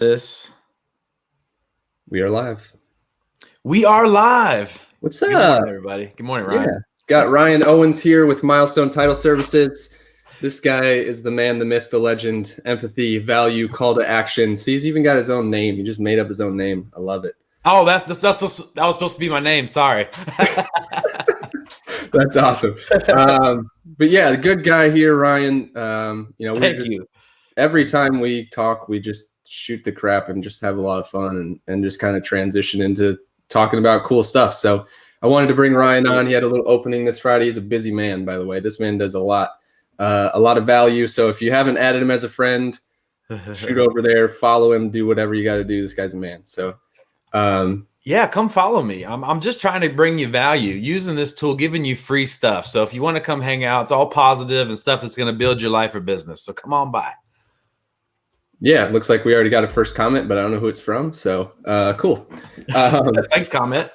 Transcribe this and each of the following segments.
This. We are live. We are live. What's up? Good morning, everybody. Good morning, Ryan. Yeah. Got Ryan Owens here with Milestone Title Services. This guy is the man, the myth, the legend, empathy, value, call to action. See, he's even got his own name. He just made up his own name. I love it. Oh, that was supposed to be my name. Sorry. That's awesome. But yeah, the good guy here, Ryan. Thank you. Every time we talk, we just shoot the crap and just have a lot of fun and just kind of transition into talking about cool stuff. So I wanted to bring Ryan on. He had a little opening this Friday. He's a busy man, by the way. This man does a lot of value. So if you haven't added him as a friend, shoot over there, follow him, do whatever you got to do. This guy's a man. So yeah, come follow me. I'm just trying to bring you value using this tool, giving you free stuff. So if you want to come hang out, it's all positive and stuff that's going to build your life or business. So come on by. Yeah, it looks like we already got a first comment, but I don't know who it's from. So cool. Thanks, comment.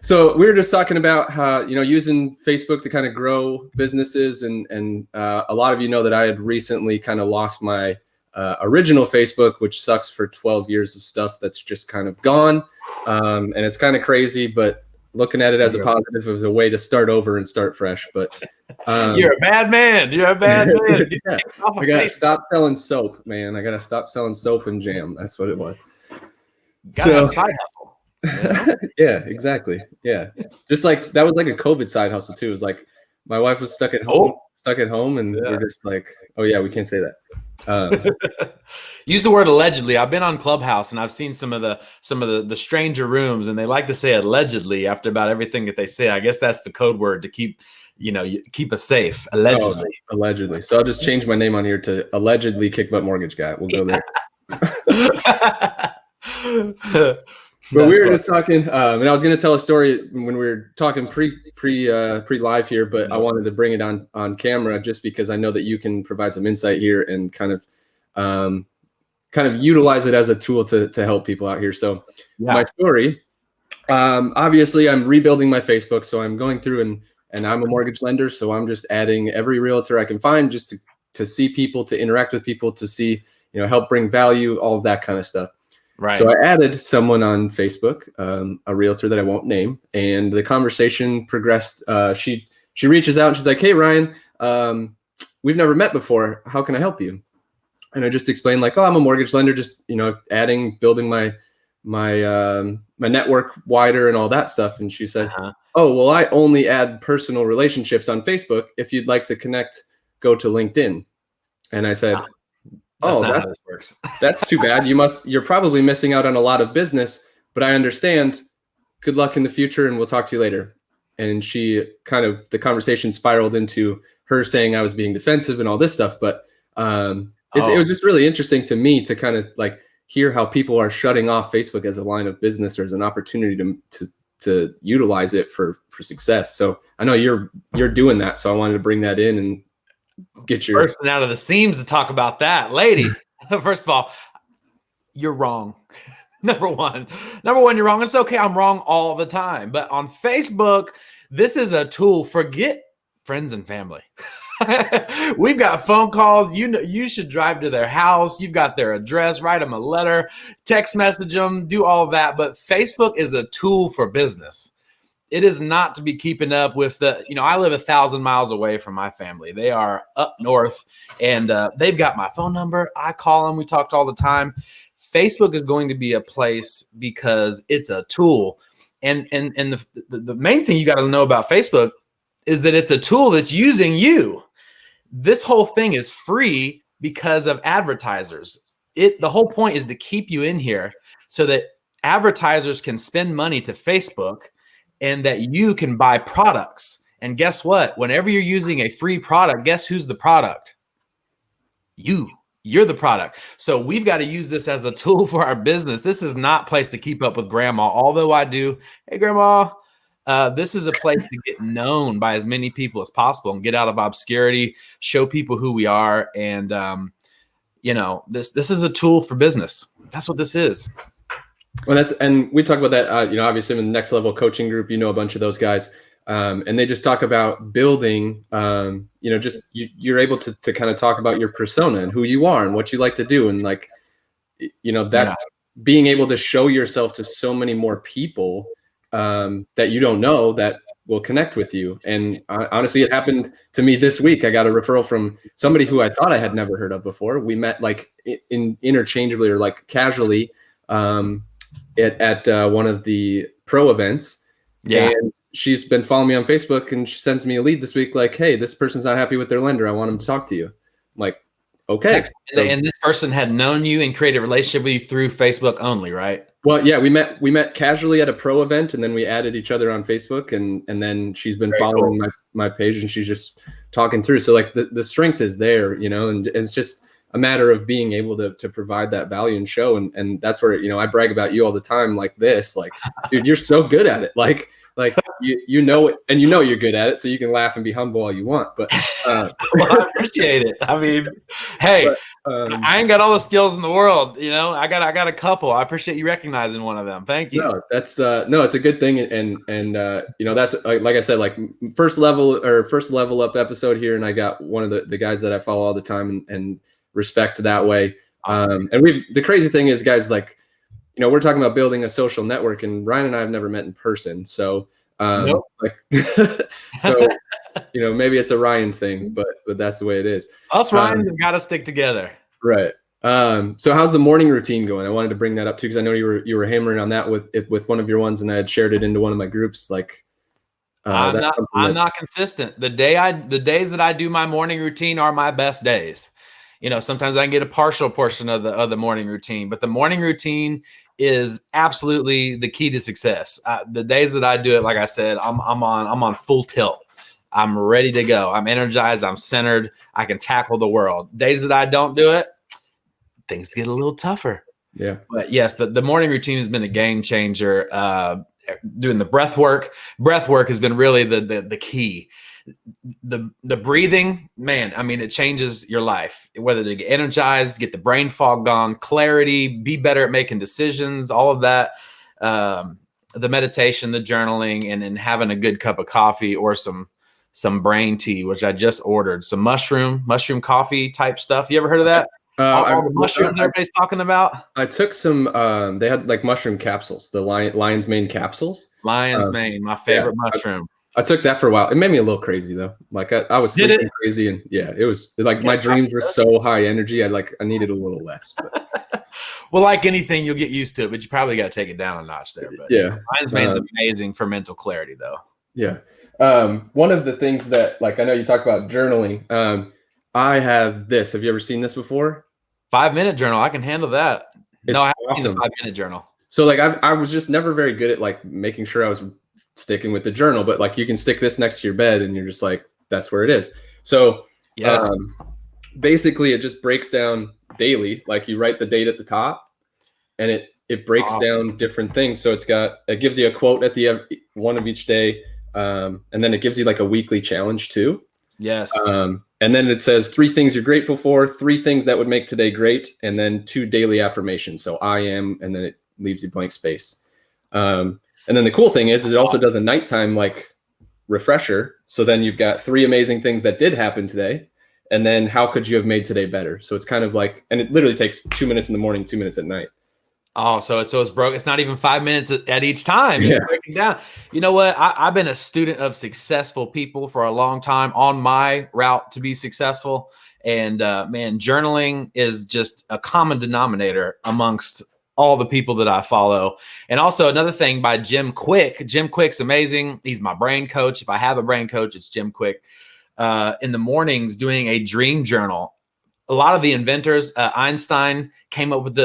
So we were just talking about how, using Facebook to kind of grow businesses. And a lot of you know that I had recently kind of lost my original Facebook, which sucks for 12 years of stuff that's just kind of gone. And it's kind of crazy, but looking at it as a positive, it was a way to start over and start fresh. But you're a bad man. You're a bad man. Yeah. I got to stop selling soap, man. I got to stop selling soap and jam. That's what it was. Gotta have a side hustle. Yeah, exactly. Yeah. Just like that was like a COVID side hustle too. It was like my wife was stuck at home and we're just like, oh yeah, we can't say that. Use the word allegedly. I've been on Clubhouse and I've seen some of the stranger rooms, and they like to say allegedly after about everything that they say. I guess that's the code word to keep us safe. Allegedly. Oh, allegedly. So I'll just change my name on here to allegedly Kick Butt Mortgage Guy. We'll go there. But we were just talking, and I was going to tell a story when we were talking pre-live here, but I wanted to bring it on camera just because I know that you can provide some insight here and kind of utilize it as a tool to help people out here. So my story, obviously I'm rebuilding my Facebook. So I'm going through and I'm a mortgage lender. So I'm just adding every realtor I can find just to see people, to interact with people, to see, help bring value, all of that kind of stuff. Right. So I added someone on Facebook, a realtor that I won't name, and the conversation progressed. She reaches out and she's like, "Hey Ryan, we've never met before. How can I help you?" And I just explained like, "Oh, I'm a mortgage lender, just building my network wider and all that stuff." And she said, "Oh, well, I only add personal relationships on Facebook. If you'd like to connect, go to LinkedIn." And I said, that's too bad. You're probably missing out on a lot of business, but I understand. Good luck in the future, and we'll talk to you later. And the conversation spiraled into her saying I was being defensive and all this stuff. But it was just really interesting to me to kind of like hear how people are shutting off Facebook as a line of business or as an opportunity to utilize it for success. So I know you're doing that. So I wanted to bring that in and get your bursting out of the seams to talk about that, lady. First of all, you're wrong. Number one, you're wrong. It's okay. I'm wrong all the time. But on Facebook, this is a tool. Forget friends and family. We've got phone calls. You should drive to their house. You've got their address. Write them a letter. Text message them. Do all of that. But Facebook is a tool for business. It is not to be keeping up with I live 1,000 miles away from my family. They are up north and they've got my phone number. I call them. We talked all the time. Facebook is going to be a place because it's a tool. And the main thing you got to know about Facebook is that it's a tool that's using you. This whole thing is free because of advertisers. The whole point is to keep you in here so that advertisers can spend money to Facebook and that you can buy products. And guess what? Whenever you're using a free product, guess who's the product? You're the product. So we've got to use this as a tool for our business. This is not a place to keep up with grandma, although I do. Hey, grandma. This is a place to get known by as many people as possible and get out of obscurity, show people who we are. And, this is a tool for business. That's what this is. Well, and we talk about that, obviously in the Next Level coaching group, a bunch of those guys, and they just talk about building, you're able to kind of talk about your persona and who you are and what you like to do. And like, that's being able to show yourself to so many more people that you don't know that will connect with you. And honestly, it happened to me this week. I got a referral from somebody who I thought I had never heard of before. We met like interchangeably or like casually at one of the pro events. Yeah. And she's been following me on Facebook, and she sends me a lead this week like, hey, this person's not happy with their lender. I want them to talk to you. I'm like, okay. And this person had known you and created a relationship with you through Facebook only, right? Well, yeah, we met casually at a pro event, and then we added each other on Facebook, and then she's been following my page, and she's just talking through. So like the strength is there, and it's just a matter of being able to provide that value and show. And that's where, I brag about you all the time like this, like, dude, you're so good at it. Like you know it, and you're good at it, so you can laugh and be humble all you want. But well, I appreciate it. I mean, hey, I ain't got all the skills in the world. I got a couple. I appreciate you recognizing one of them. Thank you. No, that's it's a good thing, and that's like I said, like first level up episode here, and I got one of the guys that I follow all the time and respect that way. Awesome. And the crazy thing is, guys, like, we're talking about building a social network, and Ryan and I have never met in person. So, nope. So, maybe it's a Ryan thing, but that's the way it is. Us Ryans have got to stick together. Right. So how's the morning routine going? I wanted to bring that up too, because I know you were hammering on that with one of your ones, and I had shared it into one of my groups. Like, I'm not consistent. The days that I do my morning routine are my best days. Sometimes I can get a partial portion of the morning routine, but the morning routine is absolutely the key to success. The days that I do it, like I said, I'm on full tilt. I'm ready to go. I'm energized. I'm centered. I can tackle the world. Days that I don't do it, things get a little tougher. Yeah. But yes, the morning routine has been a game changer. Doing the breath work has been really the key. The breathing, man, I mean, it changes your life, whether to get energized, get the brain fog gone, clarity, be better at making decisions, all of that. The meditation, the journaling, and having a good cup of coffee or some brain tea, which I just ordered, some mushroom coffee type stuff. You ever heard of that? All the mushrooms everybody's talking about. I took some. They had like mushroom capsules, the lion's mane capsules. Lion's mane, my favorite mushroom. I took that for a while. It made me a little crazy though. Like I was sleeping crazy, and it was like my dreams were so high energy. I needed a little less. But. Well, like anything, you'll get used to it, but you probably got to take it down a notch there. But yeah, lion's mane's amazing for mental clarity, though. Yeah. One of the things that, like, I know you talk about journaling. I have this. Have you ever seen this before? 5-minute journal. I can handle that. I haven't seen a 5-minute journal. So like I was just never very good at like making sure I was sticking with the journal, but like you can stick this next to your bed and you're just like, that's where it is. So yes. Basically it just breaks down daily. Like you write the date at the top, and it breaks down different things. So it gives you a quote at the one of each day. And then it gives you like a weekly challenge too. Yes. And then it says 3 things you're grateful for, 3 things that would make today great, and then 2 daily affirmations. So I am, and then it leaves you blank space. And then the cool thing is it also does a nighttime like refresher. So then you've got 3 amazing things that did happen today, and then how could you have made today better? So it's kind of like, and it literally takes 2 minutes in the morning, 2 minutes at night. Oh, so it's broke. It's not even 5 minutes at each time. It's breaking down. You know what? I've been a student of successful people for a long time on my route to be successful. And man, journaling is just a common denominator amongst all the people that I follow. And also another thing by Jim Quick. Jim Quick's amazing. He's my brain coach. If I have a brain coach, it's Jim Quick. In the mornings doing a dream journal. A lot of the inventors, Einstein came up with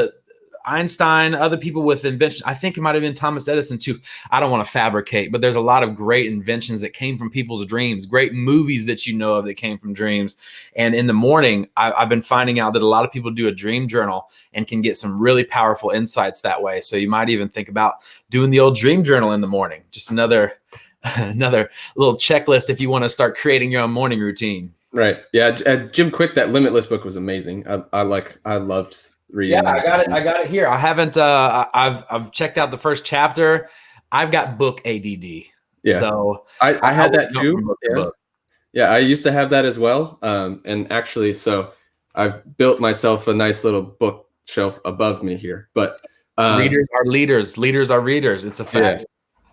other people with inventions. I think it might have been Thomas Edison too. I don't want to fabricate, but there's a lot of great inventions that came from people's dreams, great movies that you know of that came from dreams. And in the morning, I've been finding out that a lot of people do a dream journal and can get some really powerful insights that way. So you might even think about doing the old dream journal in the morning. Just another little checklist if you want to start creating your own morning routine. Right. Yeah. Jim Quick, that Limitless book was amazing. I loved reading. Yeah, I got it here. I haven't. I've checked out the first chapter. I've got book ADD. Yeah. So I had that too. Yeah. I used to have that as well. And actually, so I've built myself a nice little book shelf above me here. But readers are leaders. Leaders are readers. It's a fact. Yeah.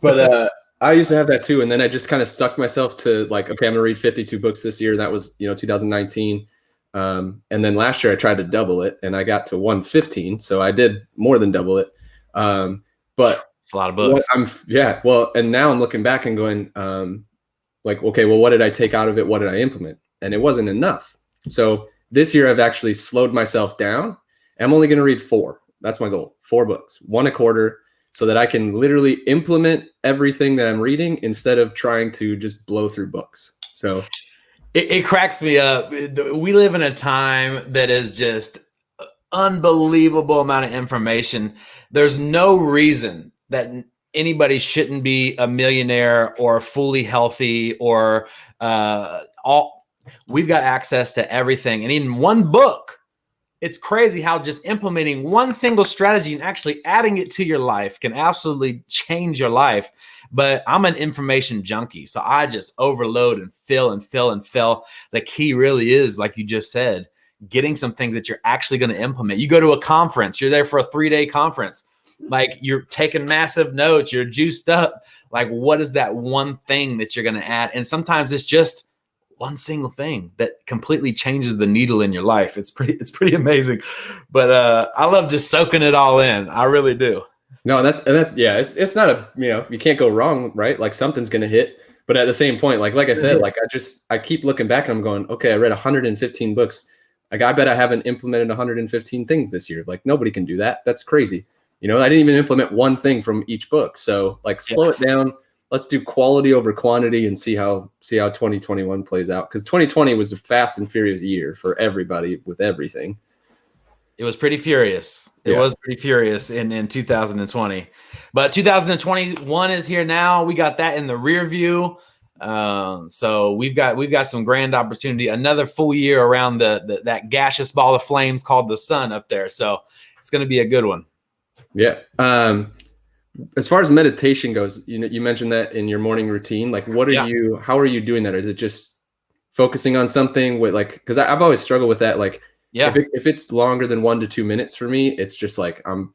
But I used to have that too. And then I just kind of stuck myself to like, okay, I'm gonna read 52 books this year. That was, 2019. And then last year I tried to double it and I got to 115. So I did more than double it. But it's a lot of books. And now I'm looking back and going, like, okay, well, what did I take out of it? What did I implement? And it wasn't enough. So this year I've actually slowed myself down. I'm only going to read 4. That's my goal. 4 books, 1 a quarter, so that I can literally implement everything that I'm reading instead of trying to just blow through books. So it cracks me up. We live in a time that is just unbelievable amount of information. There's no reason that anybody shouldn't be a millionaire or fully healthy or we've got access to everything. And in one book, it's crazy how just implementing one single strategy and actually adding it to your life can absolutely change your life. But I'm an information junkie, so I just overload and fill and fill and fill. The key really is, like you just said, getting some things that you're actually going to implement. You go to a conference, you're there for a 3-day conference, like you're taking massive notes, you're juiced up. Like, what is that one thing that you're going to add? And sometimes it's just one single thing that completely changes the needle in your life. It's pretty amazing. But I love just soaking it all in. I really do. No, that's yeah, it's not a, you can't go wrong, right? Like something's going to hit. But at the same point, like I said, like I keep looking back and I'm going, okay, I read 115 books. Like, I bet I haven't implemented 115 things this year. Like, nobody can do that. That's crazy. I didn't even implement one thing from each book. So like, slow it down. Let's do quality over quantity and see how 2021 plays out. Because 2020 was a fast and furious year for everybody with everything. It was pretty furious. It was pretty furious in 2020. But 2021 is here now. We got that in the rear view. So we've got some grand opportunity. Another full year around that gaseous ball of flames called the sun up there. So it's going to be a good one. Yeah. As far as meditation goes, you mentioned that in your morning routine. Like, how are you doing that? Is it just focusing on something with because I've always struggled with that. Like, if it's longer than 1 to 2 minutes for me, it's just like I'm,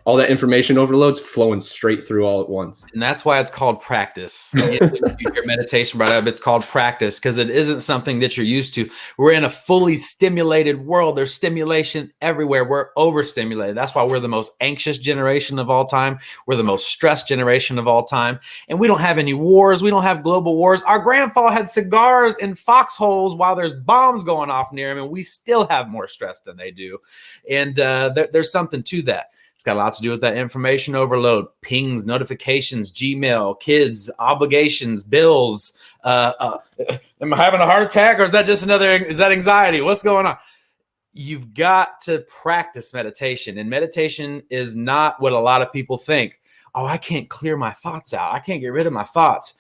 all that information overload's flowing straight through all at once. And that's why it's called practice. Your meditation brought up, it's called practice because it isn't something that you're used to. We're in a fully stimulated world. There's stimulation everywhere. We're overstimulated. That's why we're the most anxious generation of all time. We're the most stressed generation of all time. And we don't have any wars. We don't have global wars. Our grandfather had cigars in foxholes while there's bombs going off near him, and we still have more stress than they do. And there's something to that. It's got a lot to do with that information overload, pings, notifications, Gmail, kids, obligations, bills. Am I having a heart attack, or is that just is that anxiety? What's going on? You've got to practice meditation, and meditation is not what a lot of people think. Oh, I can't clear my thoughts out. I can't get rid of my thoughts.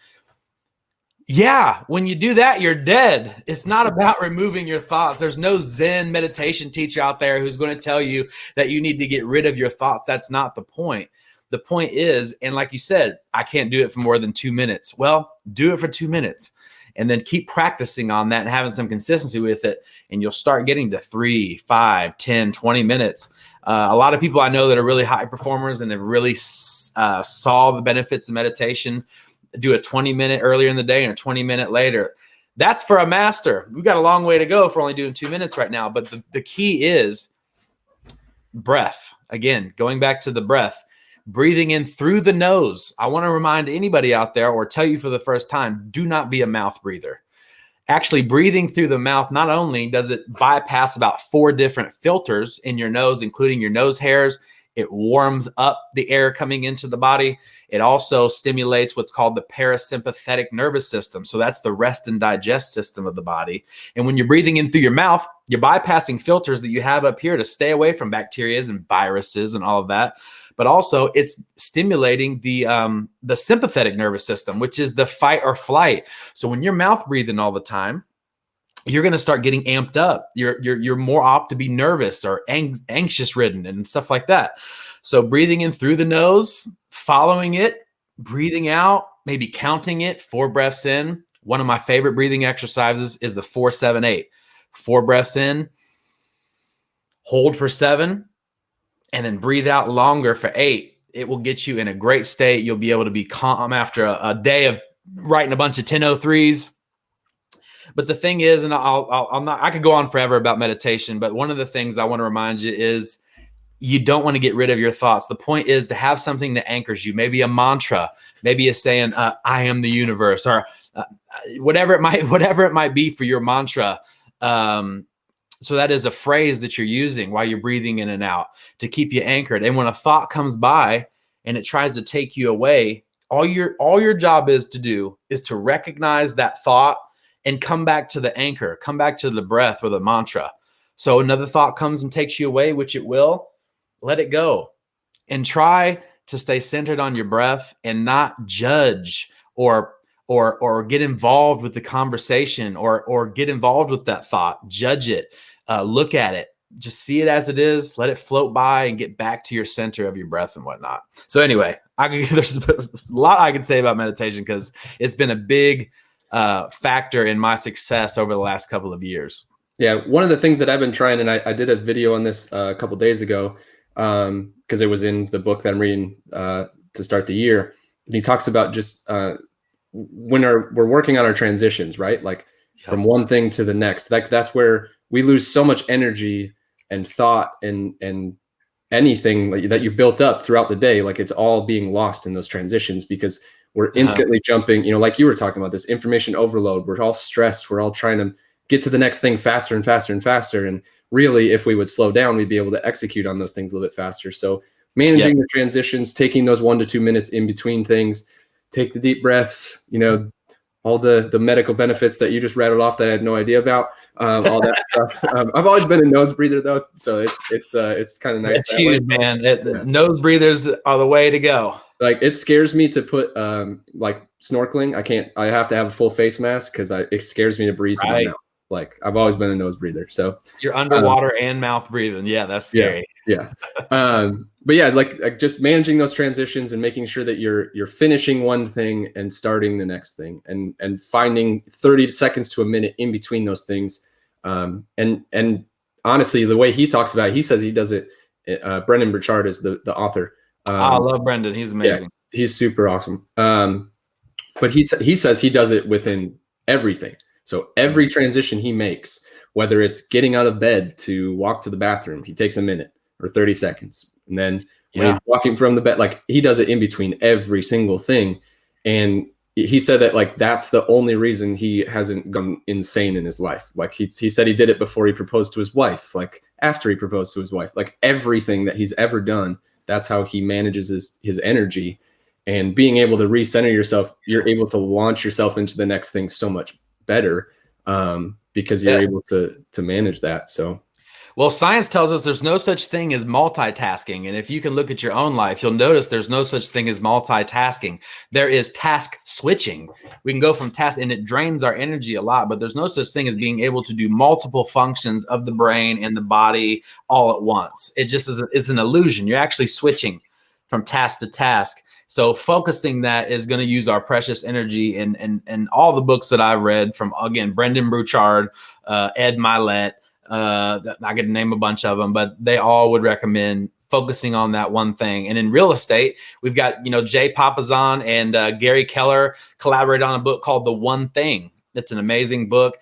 Yeah, when you do that, you're dead. It's not about removing your thoughts. There's no Zen meditation teacher out there who's going to tell you that you need to get rid of your thoughts. That's not the point. The point is, and like you said, I can't do it for more than 2 minutes. Well, do it for 2 minutes and then keep practicing on that and having some consistency with it. And you'll start getting to 3, 5, 10, 20 minutes. A lot of people I know that are really high performers and have really saw the benefits of meditation do a 20-minute earlier in the day and a 20-minute later. That's for a master. We've got a long way to go if we're only doing 2 minutes right now. But the key is breath. Again, going back to the breath, breathing in through the nose. I want to remind anybody out there or tell you for the first time, do not be a mouth breather. Actually, breathing through the mouth, not only does it bypass about 4 different filters in your nose, including your nose hairs, it warms up the air coming into the body. It also stimulates what's called the parasympathetic nervous system. So that's the rest and digest system of the body. And when you're breathing in through your mouth, you're bypassing filters that you have up here to stay away from bacteria and viruses and all of that. But also it's stimulating the sympathetic nervous system, which is the fight or flight. So when you're mouth breathing all the time, you're going to start getting amped up. You're more apt to be nervous or anxious ridden and stuff like that. So breathing in through the nose, following it, breathing out, maybe counting it, 4 breaths in. One of my favorite breathing exercises is the 4-7-8. 4 breaths in, hold for 7, and then breathe out longer for 8. It will get you in a great state. You'll be able to be calm after a day of writing a bunch of 1003s. But the thing is, and I could go on forever about meditation, but one of the things I want to remind you is you don't want to get rid of your thoughts. The point is to have something that anchors you, maybe a mantra, maybe a saying, I am the universe, or whatever it might be for your mantra. So that is a phrase that you're using while you're breathing in and out to keep you anchored. And when a thought comes by and it tries to take you away, all your job is to do is to recognize that thought and come back to the anchor, come back to the breath or the mantra. So another thought comes and takes you away, which it will, let it go and try to stay centered on your breath and not judge or get involved with the conversation or get involved with that thought, judge it, look at it, just see it as it is, let it float by and get back to your center of your breath and whatnot. So anyway, there's a lot I can say about meditation because it's been a big factor in my success over the last couple of years. Yeah. One of the things that I've been trying, and I did a video on this a couple of days ago, because it was in the book that I'm reading to start the year. And he talks about just when we're working on our transitions, right? Like from one thing to the next, like that's where we lose so much energy and thought and anything that you've built up throughout the day. Like it's all being lost in those transitions because we're instantly jumping, like you were talking about, this information overload. We're all stressed. We're all trying to get to the next thing faster and faster and faster. And really, if we would slow down, we'd be able to execute on those things a little bit faster. So managing the transitions, taking those 1 to 2 minutes in between things, take the deep breaths, all the medical benefits that you just rattled off that I had no idea about, all that stuff. I've always been a nose breather though. So it's kind of nice. It's huge, man. Nose breathers are the way to go. Like it scares me to put like snorkeling. I have to have a full face mask because it scares me to breathe through my mouth. Like I've always been a nose breather. So you're underwater and mouth breathing. Yeah, that's scary. Yeah. But yeah, like just managing those transitions and making sure that you're finishing one thing and starting the next thing and finding 30 seconds to a minute in between those things. And honestly, the way he talks about it, he says he does it. Brendan Burchard is the author. I love Brendan. He's amazing. Yeah, he's super awesome. But he says he does it within everything. So every transition he makes, whether it's getting out of bed to walk to the bathroom, he takes a minute or 30 seconds. And then when he's walking from the bed, like he does it in between every single thing. And he said that like, that's the only reason he hasn't gone insane in his life. Like he said he did it before he proposed to his wife, like after he proposed to his wife, like everything that he's ever done. That's how he manages his energy, and being able to recenter yourself, you're able to launch yourself into the next thing so much better because you're able to manage that. So, well, science tells us there's no such thing as multitasking. And if you can look at your own life, you'll notice there's no such thing as multitasking. There is task switching. We can go from task and it drains our energy a lot, but there's no such thing as being able to do multiple functions of the brain and the body all at once. It just is an illusion. You're actually switching from task to task. So focusing that is going to use our precious energy, and all the books that I've read from, again, Brendan Burchard, Ed Milet, I could name a bunch of them, but they all would recommend focusing on that one thing. And in real estate, we've got, Jay Papasan and Gary Keller collaborated on a book called The One Thing. It's an amazing book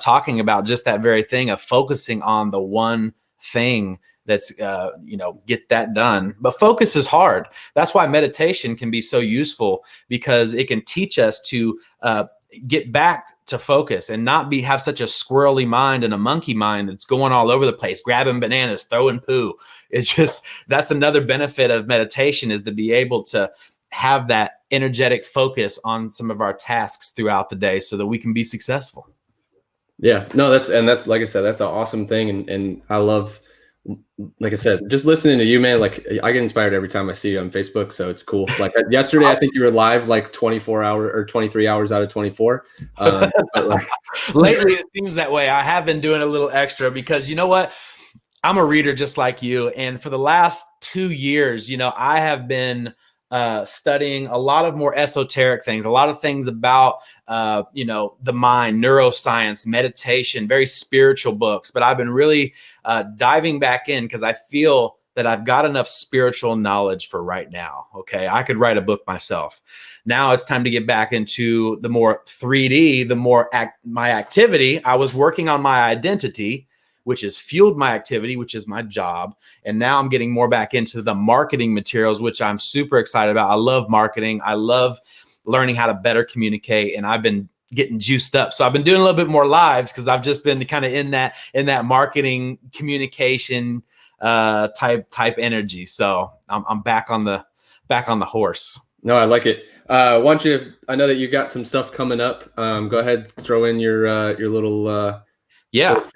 talking about just that very thing of focusing on the one thing that's, get that done. But focus is hard. That's why meditation can be so useful, because it can teach us to get back to focus and not have such a squirrely mind and a monkey mind that's going all over the place, grabbing bananas, throwing poo. It's just, that's another benefit of meditation, is to be able to have that energetic focus on some of our tasks throughout the day so that we can be successful. Yeah, no, that's like I said, that's an awesome thing. And I love, like I said, just listening to you, man. Like I get inspired every time I see you on Facebook. So it's cool. Like yesterday, I think you were live like 24 hours or 23 hours out of 24. But like lately it seems that way. I have been doing a little extra because you know what? I'm a reader just like you. And for the last 2 years, I have been studying a lot of more esoteric things, a lot of things about, the mind, neuroscience, meditation, very spiritual books. But I've been really diving back in because I feel that I've got enough spiritual knowledge for right now. Okay. I could write a book myself. Now it's time to get back into the more 3D, the more my activity. I was working on my identity, which has fueled my activity, which is my job. And now I'm getting more back into the marketing materials, which I'm super excited about. I love marketing. I love learning how to better communicate. And I've been getting juiced up. So I've been doing a little bit more lives because I've just been kind of in that marketing communication type energy. So I'm back on the horse. No, I like it. I know that you got some stuff coming up. Go ahead, throw in your little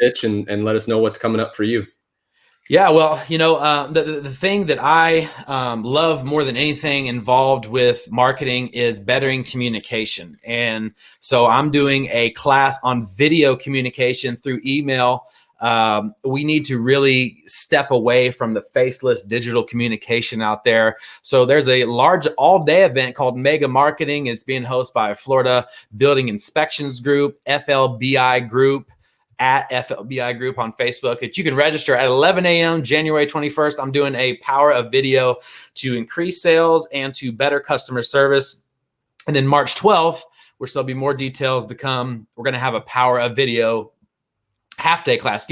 pitch and let us know what's coming up for you. Yeah, well, the thing that I love more than anything involved with marketing is bettering communication. And so I'm doing a class on video communication through email. We need to really step away from the faceless digital communication out there. So there's a large all-day event called Mega Marketing. It's being hosted by Florida Building Inspections Group, FLBI Group, at FLBI Group on Facebook. You can register at 11 a.m. January 21st. I'm doing a power of video to increase sales and to better customer service. And then March 12th, which there'll be more details to come, we're going to have a power of video half-day class,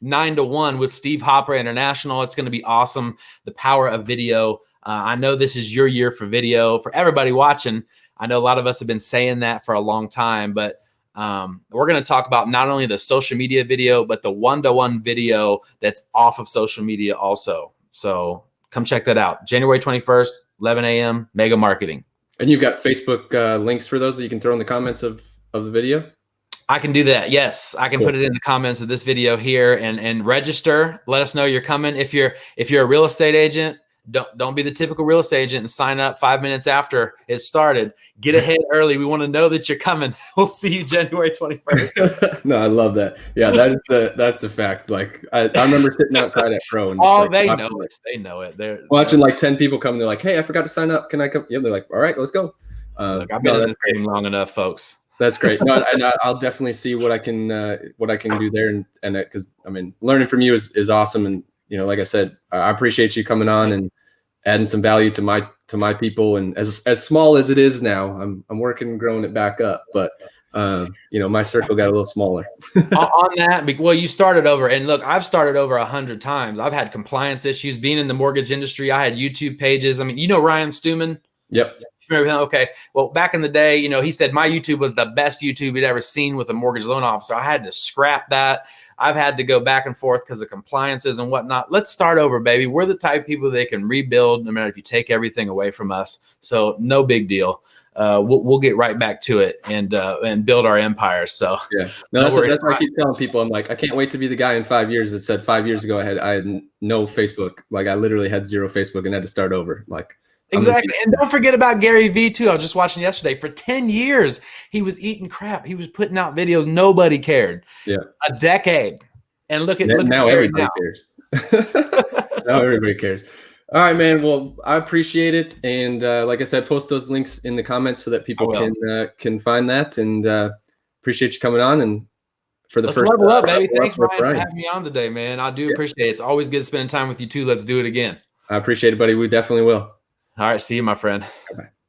9 to 1 with Steve Hopper International. It's going to be awesome. The power of video. I know this is your year for video. For everybody watching, I know a lot of us have been saying that for a long time, but we're going to talk about not only the social media video, but the one-to-one video that's off of social media also. So come check that out. January 21st, 11 a.m., Mega Marketing. And you've got Facebook links for those that you can throw in the comments of the video? I can do that. Yes, I can put it in the comments of this video here and register. Let us know you're coming. If you're a real estate agent, don't be the typical real estate agent and sign up 5 minutes after it started. Get ahead early. We want to know that you're coming. We'll see you January 21st. No, I love that. Yeah, that's the fact. Like I remember sitting outside at Pro and they know it. They know it. They're watching like 10 people come. They're like, "Hey, I forgot to sign up. Can I come?" Yeah, they're like, "All right, let's go." Look, I've been in this game long enough, folks. That's great. No, and I'll definitely see what I can do there, and because learning from you is awesome, and like I said, I appreciate you coming on and adding some value to my people, and as small as it is now, I'm working growing it back up, but my circle got a little smaller. On that, well, you started over, and look, I've started over 100 times. I've had compliance issues being in the mortgage industry. I had YouTube pages. Ryan Stewman. Yep. Okay. Well, back in the day, he said my YouTube was the best YouTube he'd ever seen with a mortgage loan officer. I had to scrap that. I've had to go back and forth because of compliances and whatnot. Let's start over, baby. We're the type of people that can rebuild no matter if you take everything away from us. So no big deal. We'll get right back to it and build our empire. So yeah, that's what I keep telling people. I'm like, I can't wait to be the guy in 5 years that said 5 years ago I had no Facebook. Like I literally had zero Facebook and had to start over. Like. Exactly. And don't forget about Gary Vee too. I was just watching yesterday. For 10 years, he was eating crap. He was putting out videos. Nobody cared. Yeah. A decade. And look now everybody cares. Now everybody cares. All right, man. Well, I appreciate it. And like I said, post those links in the comments so that people can find that. And appreciate you coming on. And for the Let's first level up, baby. Thanks, Ryan, for having me on today, man. I do appreciate it. It's always good spending time with you too. Let's do it again. I appreciate it, buddy. We definitely will. All right. See you, my friend. Bye-bye.